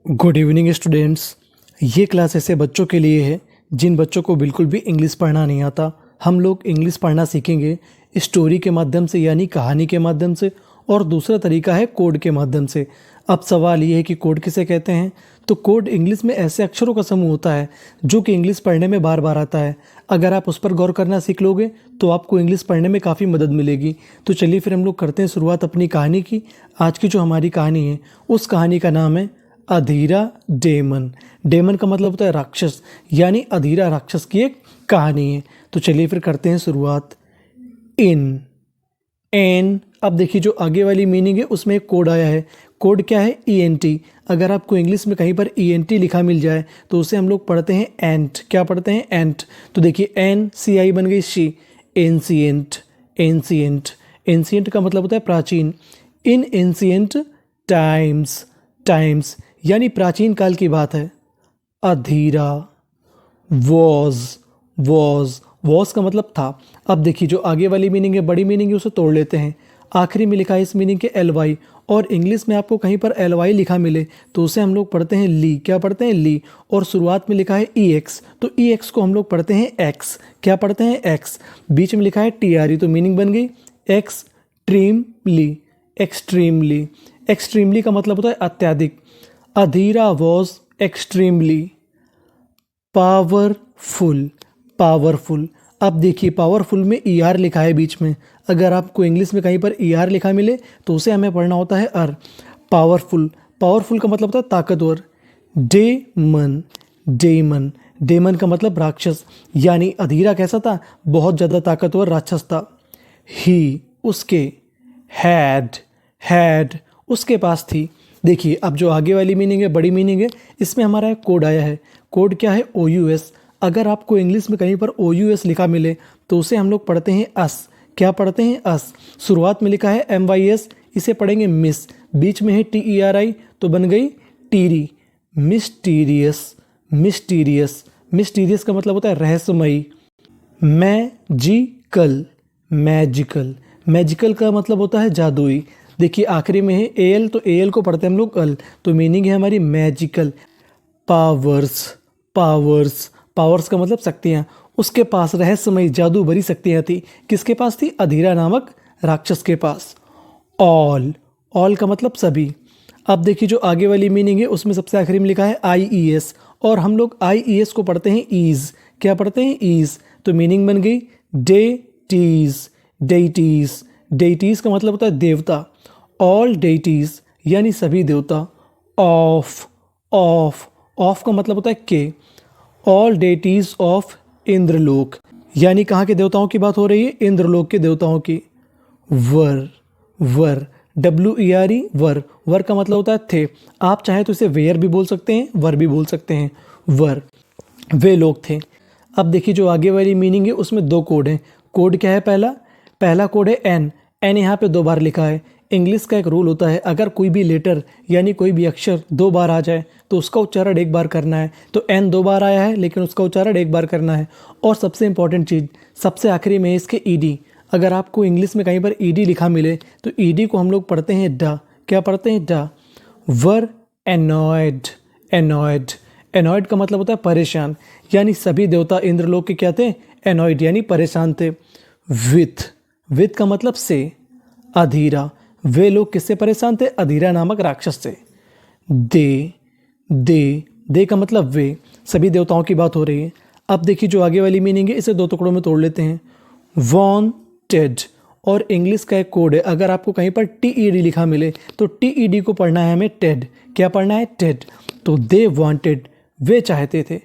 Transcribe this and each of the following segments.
Good evening students. ये class ऐसे बच्चों के लिए है जिन बच्चों को बिल्कुल भी इंग्लिश पढ़ना नहीं आता। हम लोग इंग्लिश पढ़ना सीखेंगे स्टोरी के माध्यम से, यानी कहानी के माध्यम से, और दूसरा तरीका है कोड के माध्यम से। अब सवाल ये है कि कोड किसे कहते हैं। तो कोड इंग्लिश में ऐसे अक्षरों का समूह होता है जो कि इंग्लिश पढ़ने में बार बार आता है। अगर आप उस पर गौर करना सीख लोगे तो आपको इंग्लिश पढ़ने में काफ़ी मदद मिलेगी। तो चलिए फिर हम लोग करते हैं शुरुआत अपनी कहानी की। आज की जो हमारी कहानी है उस कहानी का नाम है अधीरा डेमन। डेमन का मतलब होता है राक्षस, यानी अधीरा राक्षस की एक कहानी है। तो चलिए फिर करते हैं शुरुआत। इन एन, अब देखिए जो आगे वाली मीनिंग है उसमें एक कोड आया है। कोड क्या है? ENT। अगर आपको इंग्लिश में कहीं पर ENT लिखा मिल जाए तो उसे हम लोग पढ़ते हैं एंट। क्या पढ़ते हैं? एंट। तो देखिए NCI बन गई शी, एंशिएंट। एंशिएंट, एंशिएंट का मतलब होता है प्राचीन। इन एंशिएंट टाइम्स, टाइम्स यानी प्राचीन काल की बात है। अधीरा वॉज का मतलब था। अब देखिए जो आगे वाली मीनिंग है, बड़ी मीनिंग है, उसे तोड़ लेते हैं। आखिरी में लिखा है इस मीनिंग के LY, और इंग्लिश में आपको कहीं पर LY लिखा मिले तो उसे हम लोग पढ़ते हैं ली। क्या पढ़ते हैं? ली। और शुरुआत में लिखा है EX, तो EX को हम लोग पढ़ते हैं X। क्या पढ़ते हैं? X। बीच में लिखा है TRE, तो मीनिंग बन गई एक्सट्रीमली। एक्सट्रीमली, एक्सट्रीमली का मतलब होता है अत्यधिक। अधीरा वॉज एक्सट्रीमली पावरफुल। पावरफुल, अब देखिए पावरफुल में ER लिखा है बीच में। अगर आपको इंग्लिश में कहीं पर ER लिखा मिले तो उसे हमें पढ़ना होता है अर। पावरफुल, पावरफुल का मतलब होता है ताकतवर। डेमन, डेमन, डेमन का मतलब राक्षस, यानी अधीरा कैसा था? बहुत ज़्यादा ताकतवर राक्षस था। ही, उसके। हैड, हैड उसके पास थी। देखिए अब जो आगे वाली मीनिंग है, बड़ी मीनिंग है, इसमें हमारा एक कोड आया है। कोड क्या है? OUS। अगर आपको इंग्लिश में कहीं पर OUS लिखा मिले तो उसे हम लोग पढ़ते हैं अस। क्या पढ़ते हैं? अस। शुरुआत में लिखा है MYS, इसे पढ़ेंगे मिस। बीच में है TERI, तो बन गई टीरी। मिस्टीरियस, मिस्टीरियस, मिस्टीरियस का मतलब होता है रहस्यमयी। मैजिकल, मैजिकल, मैजिकल का मतलब होता है जादुई। देखिए आखिरी में है AL, तो AL को पढ़ते हैं हम लोग अल, तो मीनिंग है हमारी मैजिकल। पावर्स, पावर्स, पावर्स का मतलब शक्तियाँ। उसके पास रहस्यमयी जादू भरी शक्तियाँ थी। किसके पास थी? अधीरा नामक राक्षस के पास। ऑल, ऑल का मतलब सभी। अब देखिए जो आगे वाली मीनिंग है उसमें सबसे आखिरी में लिखा है IES, और हम लोग IES को पढ़ते हैं ईज। क्या पढ़ते हैं? ईज। तो मीनिंग बन गई डेटीज, डेटीज, डेटीज का मतलब होता है देवता। ऑल डेटीज यानी सभी देवता। ऑफ, ऑफ, ऑफ का मतलब होता है के। ऑल डेटीज ऑफ इंद्रलोक, यानी कहाँ के देवताओं की बात हो रही है? इंद्रलोक के देवताओं की। वर, वर, WERE, वर। वर का मतलब होता है थे। आप चाहे तो इसे वेयर भी बोल सकते हैं, वर भी बोल सकते हैं। वर, वे लोग थे। अब देखिए जो आगे वाली मीनिंग है उसमें दो कोड हैं। कोड क्या है? पहला, पहला कोड है एन। एन यहाँ पे 2 बार लिखा है। इंग्लिश का एक रूल होता है, अगर कोई भी लेटर यानी कोई भी अक्षर 2 बार आ जाए तो उसका उच्चारण 1 बार करना है। तो एन 2 बार आया है लेकिन उसका उच्चारण 1 बार करना है। और सबसे इंपॉर्टेंट चीज़, सबसे आखिरी में इसके ED। अगर आपको इंग्लिश में कहीं पर ED लिखा मिले तो ED को हम लोग पढ़ते हैं डा। क्या पढ़ते हैं? डा। वर एनॉयड, एनॉयड, एनॉयड का मतलब होता है परेशान, यानी सभी देवता इंद्रलोक के क्या थे? एनॉयड यानी परेशान थे। विथ, विथ का मतलब से। अधीरा, वे लोग किससे परेशान थे? अधीरा नामक राक्षस से। दे, दे का मतलब वे, सभी देवताओं की बात हो रही है। अब देखिए जो आगे वाली मीनिंग है इसे 2 टुकड़ों में तोड़ लेते हैं। वांटेड, और इंग्लिश का एक कोड है, अगर आपको कहीं पर TED लिखा मिले तो TED को पढ़ना है हमें टेड। क्या पढ़ना है? टेड। तो दे वांटेड, वे चाहते थे।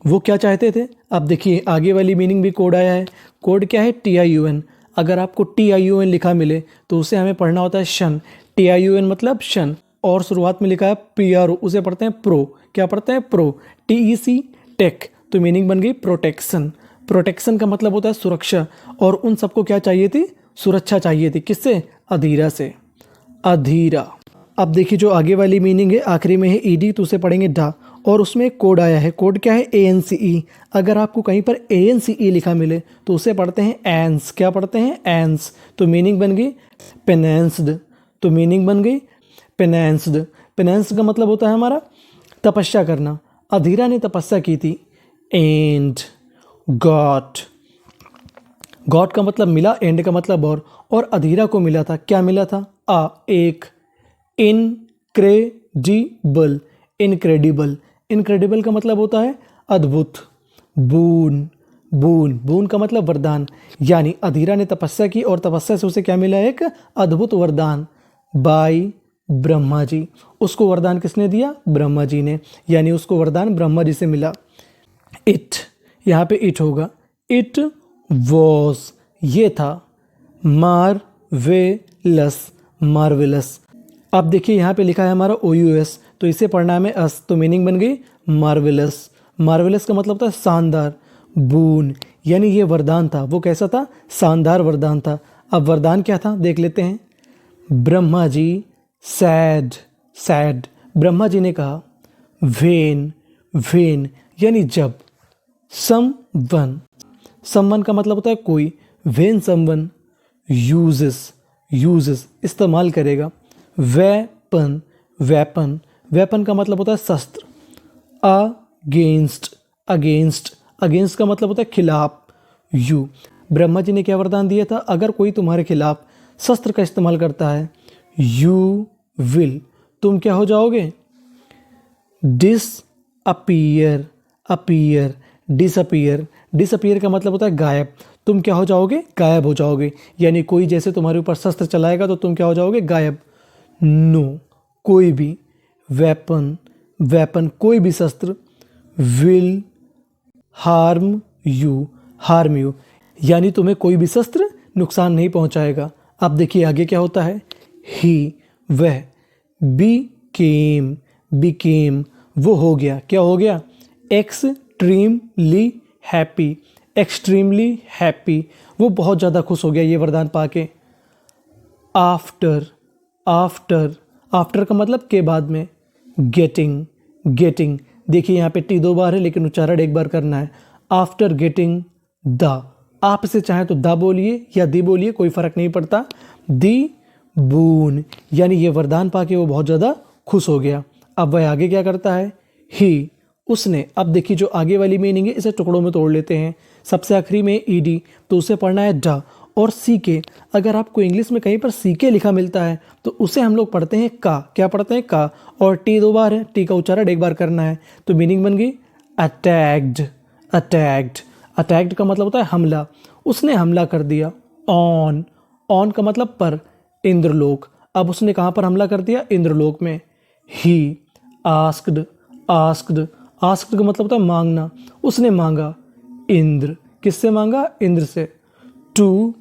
वो क्या चाहते थे? अब देखिए आगे वाली मीनिंग भी कोड आया है। कोड क्या है? TIUN। अगर आपको TIUN लिखा मिले तो उसे हमें पढ़ना होता है शन। TIUN मतलब शन। और शुरुआत में लिखा है PRO, उसे पढ़ते हैं प्रो। क्या पढ़ते हैं? प्रो। TEC, टेक, तो मीनिंग बन गई प्रोटेक्शन। प्रोटेक्शन का मतलब होता है सुरक्षा, और उन सबको क्या चाहिए थी? सुरक्षा चाहिए थी। किससे? अधीरा से। अधीरा। अब देखिए जो आगे वाली मीनिंग है आखिरी में है ED, तो उसे पढ़ेंगे डा, और उसमें एक कोड आया है। कोड क्या है? ANCE। अगर आपको कहीं पर ANCE लिखा मिले तो उसे पढ़ते हैं एंस। क्या पढ़ते हैं? एंस। तो मीनिंग बन गई पेनेंस्ड। तो मीनिंग बन गई पेनेंस्ड। पेनेंस का मतलब होता है हमारा तपस्या करना, अधीरा ने तपस्या की थी। एंड गॉट, गॉट का मतलब मिला, एंड का मतलब और अधीरा को मिला था, क्या मिला था? एक। इनक्रेडिबल, इनक्रेडिबल, इनक्रेडिबल का मतलब होता है अद्भुत। बून, बून, बून का मतलब वरदान, यानी अधीरा ने तपस्या की और तपस्या से उसे क्या मिला? एक अद्भुत वरदान। बाय ब्रह्मा जी, उसको वरदान किसने दिया? ब्रह्मा जी ने, यानी उसको वरदान ब्रह्मा जी से मिला। इट, यहाँ पे इट होगा। इट वॉज, ये था। Marvellous, marvellous. अब देखिए यहाँ पे लिखा है हमारा OUS, तो इसे पढ़ना है अस, तो मीनिंग बन गई मार्वेलस। मार्वेलस का मतलब होता है शानदार। बून, यानी ये वरदान था, वो कैसा था? शानदार वरदान था। अब वरदान क्या था देख लेते हैं। ब्रह्मा जी सैड, सैड, ब्रह्मा जी ने कहा। वेन, वेन, यानी जब। समवन, समवन का मतलब होता है कोई। वेन समवन यूजेस, यूजेस, इस्तेमाल करेगा। वेपन, वेपन, वेपन का मतलब होता है शस्त्र। अगेंस्ट, अगेंस्ट, अगेंस्ट का मतलब होता है खिलाफ। यू, ब्रह्मा जी ने क्या वरदान दिया था? अगर कोई तुम्हारे खिलाफ शस्त्र का इस्तेमाल करता है, यू विल, तुम क्या हो जाओगे? डिसअपीयर, अपीयर, डिसअपीयर, डिसअपीयर का मतलब होता है गायब। तुम क्या हो जाओगे? गायब हो जाओगे, यानी कोई जैसे तुम्हारे ऊपर शस्त्र चलाएगा तो तुम क्या हो जाओगे? गायब। नो, कोई भी। वेपन, वेपन, कोई भी शस्त्र। Will harm you, harm you, यानी तुम्हें कोई भी शस्त्र नुकसान नहीं पहुंचाएगा। अब देखिए आगे क्या होता है। ही, वह। बीकेम, बीकेम, वो हो गया, क्या हो गया? एक्सट्रीमली हैप्पी, एक्सट्रीमली हैप्पी, वो बहुत ज़्यादा खुश हो गया ये वरदान पाके। आफ्टर, आफ्टर, आफ्टर का मतलब के बाद में। गेटिंग, गेटिंग, देखिए यहाँ पे टी 2 बार है लेकिन उच्चारण एक बार करना है। आफ्टर गेटिंग द, आप इसे चाहें तो द बोलिए या दी बोलिए, कोई फर्क नहीं पड़ता। दी बून, यानी ये वरदान पाके वो बहुत ज़्यादा खुश हो गया। अब वह आगे क्या करता है? ही, उसने। अब देखिए जो आगे वाली मीनिंग है इसे टुकड़ों में तोड़ लेते हैं। सबसे आखिरी में ईडी, तो उसे पढ़ना है ड। और सी के, अगर आपको इंग्लिश में कहीं पर सी के लिखा मिलता है तो उसे हम लोग पढ़ते हैं का, क्या पढ़ते हैं? का। और टी 2 बार है, टी का उच्चारण एक बार करना है, तो मीनिंग बन गई अटैक्ड, अटैक्ड, अटैक्ड का मतलब होता है हमला, उसने हमला कर दिया। ऑन, ऑन का मतलब पर, इंद्रलोक, अब उसने कहाँ पर हमला कर दिया? इंद्रलोक में। ही आस्क्ड, आस्क्ड, आस्क्ड का मतलब होता है मांगना, उसने मांगा। इंद्र, किससे मांगा? इंद्र से। टू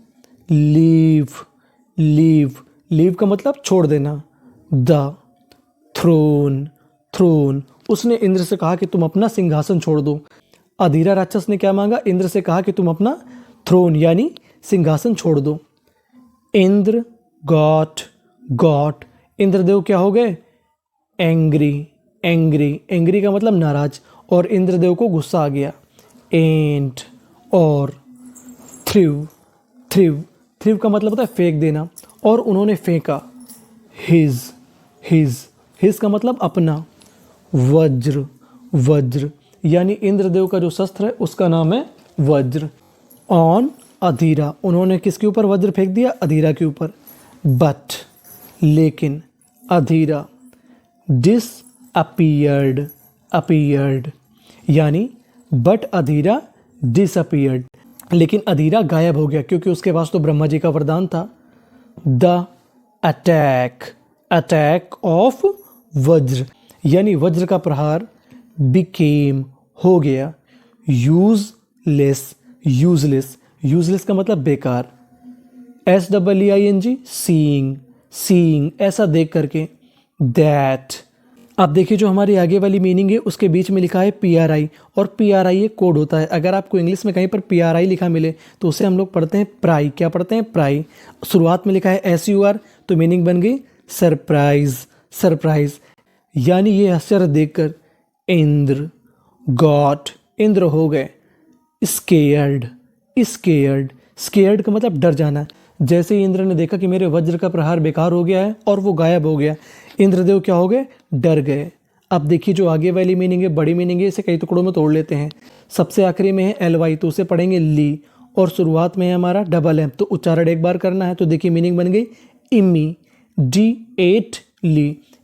लीव, लीव, लीव का मतलब छोड़ देना। द थ्रोन, थ्रोन, उसने इंद्र से कहा कि तुम अपना सिंहासन छोड़ दो। अधीरा राक्षस ने क्या मांगा? इंद्र से कहा कि तुम अपना थ्रोन यानी सिंहासन छोड़ दो। इंद्र गॉट, गॉट, इंद्रदेव क्या हो गए? एंग्री, एंग्री, एंग्री का मतलब नाराज, और इंद्रदेव को गुस्सा आ गया। एंड, और। थ्रिव, थ्रिव, थ्रिव का मतलब होता है फेंक देना, और उन्होंने फेंका। हिज, हिज, हिज का मतलब अपना। वज्र, वज्र, यानी इंद्रदेव का जो शस्त्र है उसका नाम है वज्र। ऑन अधीरा, उन्होंने किसके ऊपर वज्र फेंक दिया? अधीरा के ऊपर। बट, लेकिन। अधीरा डिसअपीयर्ड, अपीयर्ड, यानी बट अधीरा डिसअपीयर्ड, लेकिन अधीरा गायब हो गया क्योंकि उसके पास तो ब्रह्मा जी का वरदान था। द अटैक, अटैक ऑफ वज्र, यानी वज्र का प्रहार। बिकेम, हो गया। यूजलेस, यूजलेस, यूजलेस का मतलब बेकार। SEEING, सीइंग, सीइंग, ऐसा देख करके। दैट, अब देखिए जो हमारी आगे वाली मीनिंग है उसके बीच में लिखा है PRI, और PRI एक कोड होता है। अगर आपको इंग्लिश में कहीं पर PRI लिखा मिले तो उसे हम लोग पढ़ते हैं प्राई, क्या पढ़ते हैं? प्राई। शुरुआत में लिखा है SUR, तो मीनिंग बन गई सरप्राइज, सरप्राइज, यानी ये आश्चर्य देखकर। इंद्र गॉट, इंद्र हो गए। स्केयर्ड, स्केयर्ड, स्केयर्ड का मतलब डर जाना। जैसे ही इंद्र ने देखा कि मेरे वज्र का प्रहार बेकार हो गया है और वो गायब हो गया, इंद्रदेव क्या हो गए? डर गए। अब देखिए जो आगे वाली मीनिंग है बड़ी मीनिंग है, इसे कई टुकड़ों में तोड़ लेते हैं। सबसे आखिरी में है एल वाई, तो उसे पढ़ेंगे ली, और शुरुआत में है हमारा डबल एम, तो उच्चारण एक बार करना है। तो देखिए मीनिंग बन गई इमीडिएटली,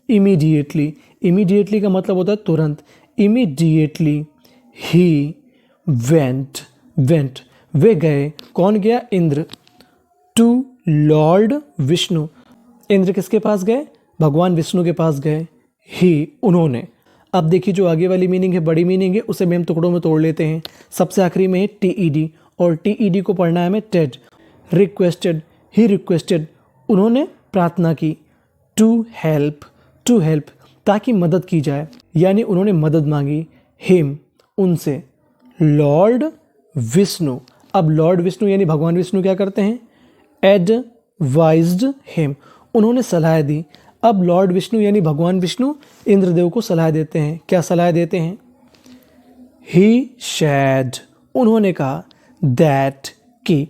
इमीडिएटली। इमीडिएटली का मतलब होता है तुरंत। इमीडिएटली ही वेंट, वेंट वे गए, कौन गया? इंद्र। टू लॉर्ड विष्णु, इंद्र किसके पास गए? भगवान विष्णु के पास गए। ही उन्होंने। अब देखिए जो आगे वाली मीनिंग है बड़ी मीनिंग है, उसे भी हम टुकड़ों में तोड़ लेते हैं। सबसे आखिरी में है टीईडी, और टीईडी को पढ़ना है हमें टेड। रिक्वेस्टेड, ही रिक्वेस्टेड, उन्होंने प्रार्थना की। टू हेल्प, टू हेल्प ताकि मदद की जाए, यानी उन्होंने मदद मांगी। हिम, उनसे। लॉर्ड विष्णु, अब लॉर्ड विष्णु यानी भगवान विष्णु क्या करते हैं? एडवाइज्ड हिम, उन्होंने सलाह दी। अब लॉर्ड विष्णु यानी भगवान विष्णु इंद्रदेव को सलाह देते हैं। क्या सलाह देते हैं? ही शैड, उन्होंने कहा। दैट, कि।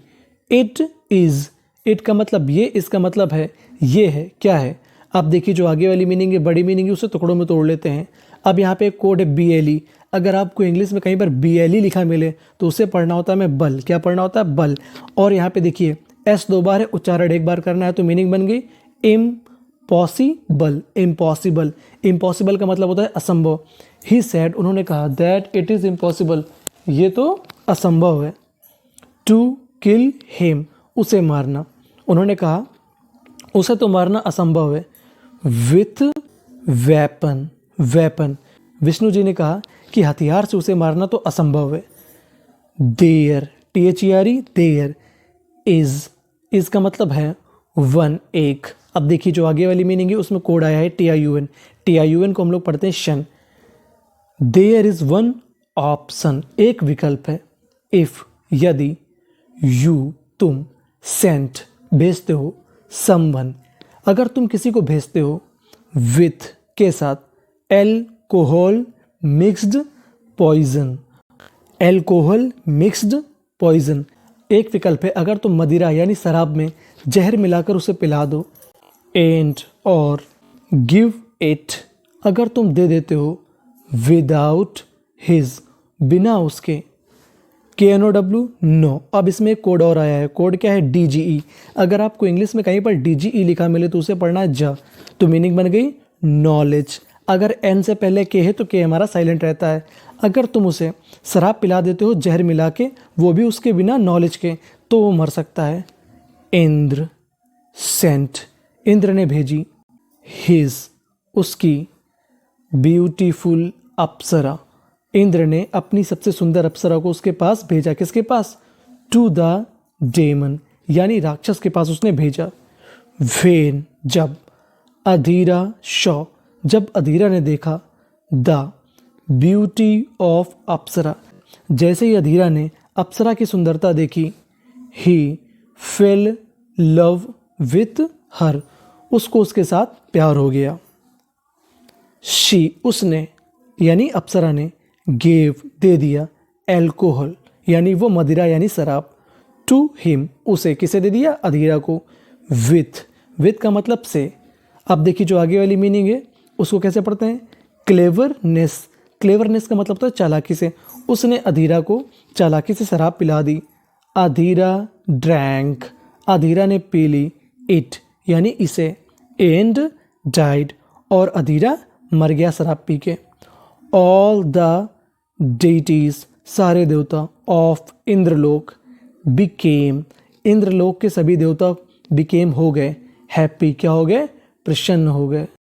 इट इज, इट का मतलब ये, इसका मतलब है ये है। क्या है? अब देखिए जो आगे वाली मीनिंग है बड़ी मीनिंग है, उसे टुकड़ों में तोड़ लेते हैं। अब यहाँ पे एक कोड है BLE। अगर आपको इंग्लिश में कहीं पर BLE लिखा मिले तो उसे पढ़ना होता है हमें बल। क्या पढ़ना होता है? बल। और यहाँ पे देखिए S 2 बार है, उच्चारण एक बार करना है, तो मीनिंग बन गई इम्पॉसिबल, इम्पॉसिबल। इम्पॉसिबल का मतलब होता है असंभव। ही सेड, उन्होंने कहा। दैट इट इज़ इम्पॉसिबल, ये तो असंभव है। टू किल हिम, उसे मारना, उन्होंने कहा उसे तो मारना असंभव है। With weapon, weapon, Vishnu ji ने कहा कि हथियार से उसे मारना तो असंभव है। There, THERE, there. इज का मतलब है वन, एक। अब देखिए जो आगे वाली मीनिंग है उसमें कोड आया है TIUN। TIUN को हम लोग पढ़ते हैं शन। देयर इज वन ऑप्शन, एक विकल्प है। इफ, यदि। यू, तुम। सेंट, भेजते हो। समवन, अगर तुम किसी को भेजते हो। विथ, के साथ। Alcohol mixed poison, alcohol mixed poison, एक विकल्प है। अगर तुम मदिरा यानी शराब में जहर मिलाकर उसे पिला दो। एंड, और। गिव इट, अगर तुम दे देते हो। विदाउट हिज, बिना उसके। KNOW, know. अब इसमें एक कोड और आया है, कोड क्या है? DGE। अगर आपको इंग्लिश में कहीं पर DGE लिखा मिले तो उसे पढ़ना है ज, तो मीनिंग बन गई नॉलेज। अगर N से पहले K है तो K हमारा साइलेंट रहता है। अगर तुम उसे शराब पिला देते हो जहर मिला के, वो भी उसके बिना नॉलेज के, तो वो मर सकता है। इंद्र सेंट, इंद्र ने भेजी। हिज, उसकी। ब्यूटीफुल अप्सरा, इंद्र ने अपनी सबसे सुंदर अप्सरा को उसके पास भेजा। किसके पास? टू द डेमन, यानी राक्षस के पास उसने भेजा। वेन, जब। अधीरा शॉ, जब अधीरा ने देखा। द ब्यूटी ऑफ अप्सरा, जैसे ही अधीरा ने अप्सरा की सुंदरता देखी। ही फेल लव विथ हर, उसको उसके साथ प्यार हो गया। शी, उसने यानी अप्सरा ने। गेव, दे दिया। एल्कोहल, यानी वो मदिरा यानी शराब। टू हिम, उसे। किसे दे दिया? अधीरा को। विथ, विथ का मतलब से। अब देखिए जो आगे वाली मीनिंग है उसको कैसे पढ़ते हैं? क्लेवरनेस, क्लेवरनेस का मतलब होता है चालाकी से। उसने अधीरा को चालाकी से शराब पिला दी। अधीरा ड्रैंक, अधीरा ने पी ली। इट, यानी इसे। एंड डाइड, और अधीरा मर गया शराब पी के। ऑल द डेटीज, सारे देवता। ऑफ इंद्रलोक, बिकेम, इंद्रलोक के सभी देवता बिकेम हो गए। हैप्पी, क्या हो गए? प्रसन्न हो गए।